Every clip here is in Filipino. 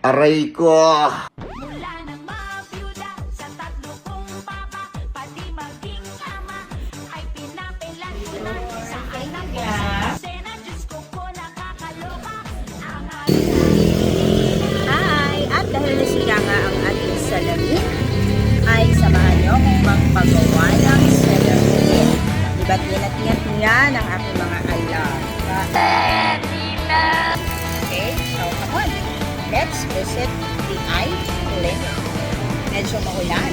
Aray ko! Mula nang mabiyuda sa tatlo kong papa, pati maging ama, ay pinapilan ko na sa anak ko sa sena. Diyos ko po nakakaloka ang Hi! At dahil nasira nga ang ating salamin, ay samahan niyo akong magpagawa ng salamin. Diba't ingat-ingat niya ng aking mga alaga. Okay, so come on. Let's visit the eye clinic. Medyo maulan.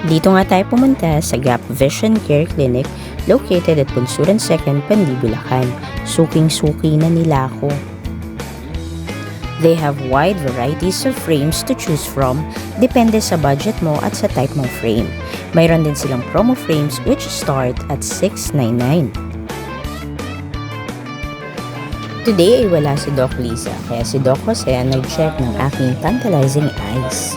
Dito nga tayo pumunta sa Gap Vision Care Clinic located at Bunsuran 2nd, Panli, Bulacan. Suking-suki na nila ako. They have wide varieties of frames to choose from, depende sa budget mo at sa type ng frame. Mayroon din silang promo frames which start at $699. Today ay wala si Doc Lisa, kaya si Doc Jose ang nag-check ng aking tantalizing eyes.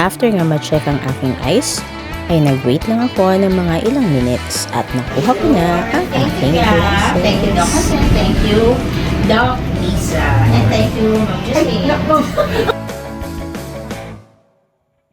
After nga ma-check ang aking eyes, ay nag-wait lang ako ng mga ilang minutes at nakuha ko na ang aking glasses. Thank you, Doc Jose. Thank you, Doc Lisa. And thank you, Ma'am Justine.